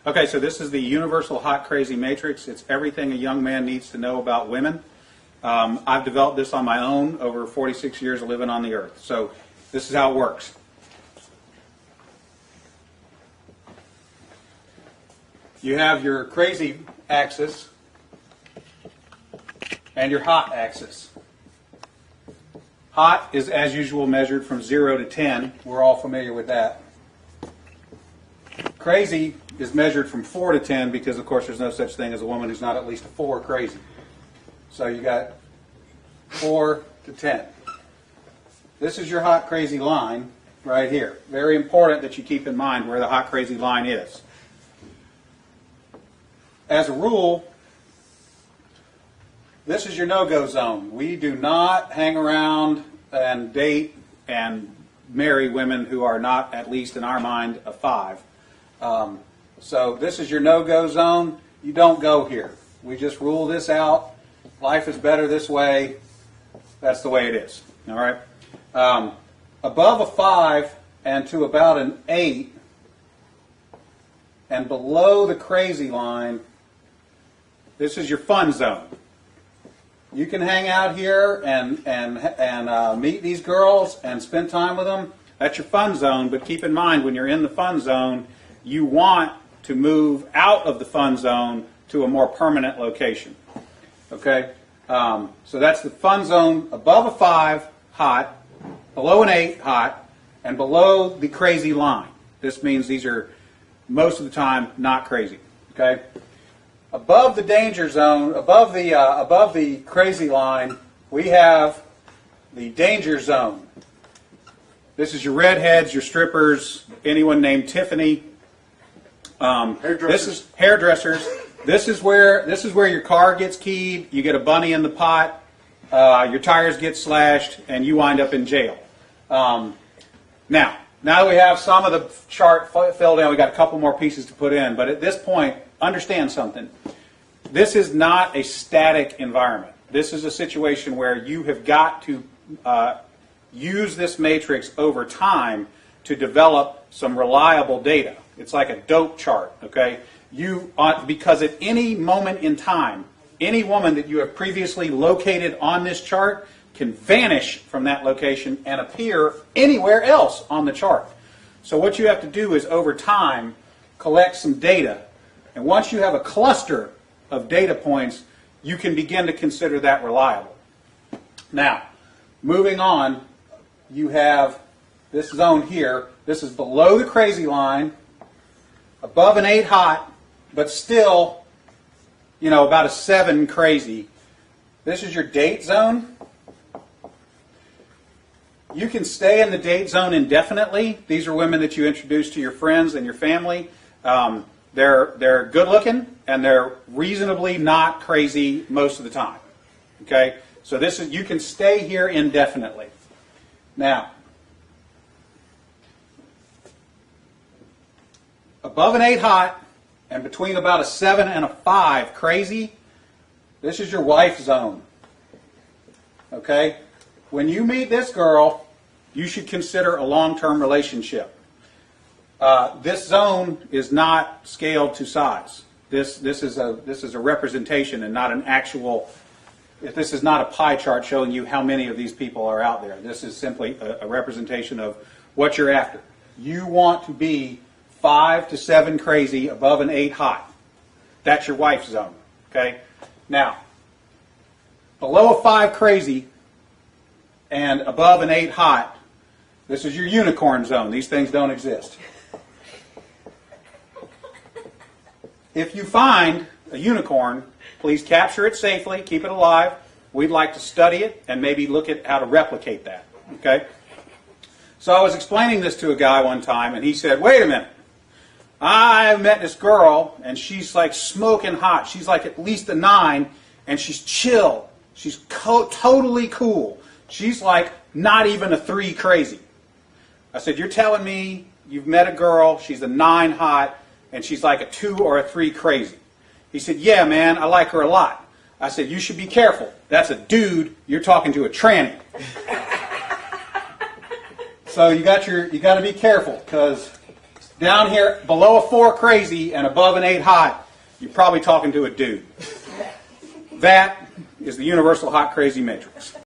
Okay, so this is the Universal Hot Crazy Matrix. It's everything a young man needs to know about women. I've developed this on my own over 46 years of living on the earth. So this is how it works. You have your crazy axis and your hot axis. Hot is, as usual, measured from 0 to 10. We're all familiar with that. Crazy is measured from 4 to 10 because, of course, there's no such thing as a woman who's not at least a 4 crazy. So you got 4 to 10. This is your hot crazy line right here. Very important that you keep in mind where the hot crazy line is. As a rule, this is your no-go zone. We do not hang around and date and marry women who are not, at least in our mind, a 5. So this is your no-go zone. You don't go here. We just rule this out. Life is better this way. That's the way it is. All right. Above a 5 and to about an 8, and below the crazy line, this is your fun zone. You can hang out here and meet these girls and spend time with them. That's your fun zone. But keep in mind, when you're in the fun zone, you want to move out of the fun zone to a more permanent location. Okay? So that's the fun zone above a 5, hot, below an 8, hot, and below the crazy line. This means these are, most of the time, not crazy. Okay? Above the danger zone, above the crazy line, we have the danger zone. This is your redheads, your strippers, anyone named Tiffany. This is hairdressers. This is where your car gets keyed. You get a bunny in the pot. Your tires get slashed, and you wind up in jail. Now that we have some of the chart filled in, we got a couple more pieces to put in. But at this point, understand something. This is not a static environment. This is a situation where you have got to use this matrix over time to develop some reliable data. It's like a dope chart, okay? Because at any moment in time, any woman that you have previously located on this chart can vanish from that location and appear anywhere else on the chart. So what you have to do is, over time, collect some data. And once you have a cluster of data points, you can begin to consider that reliable. Now, moving on, you have this zone here. This is below the crazy line, above an 8 hot, but still, about a 7 crazy. This is your date zone. You can stay in the date zone indefinitely. These are women that you introduce to your friends and your family. They're good looking and they're reasonably not crazy most of the time. Okay? So you can stay here indefinitely. Now, above an 8 hot and between about a 7 and a 5 crazy, this is your wife zone. Okay? When you meet this girl, you should consider a long-term relationship. This zone is not scaled to size. This is a representation and not an actual. This is not a pie chart showing you how many of these people are out there. This is simply a representation of what you're after. You want to be 5 to 7 crazy, above an 8 hot. That's your wife zone. Okay. Now, below a 5 crazy and above an 8 hot, this is your unicorn zone. These things don't exist. If you find a unicorn, please capture it safely, keep it alive. We'd like to study it and maybe look at how to replicate that. Okay? So I was explaining this to a guy one time, and he said, wait a minute. I met this girl, and she's like smoking hot. She's like at least a 9, and she's chill. She's totally cool. She's like not even a 3 crazy. I said, you're telling me you've met a girl, she's a 9 hot, and she's like a 2 or a 3 crazy. He said, yeah, man, I like her a lot. I said, you should be careful. That's a dude. You're talking to a tranny. So you got to be careful, because down here below a 4 crazy and above an 8 hot, you're probably talking to a dude. That is the universal hot crazy matrix.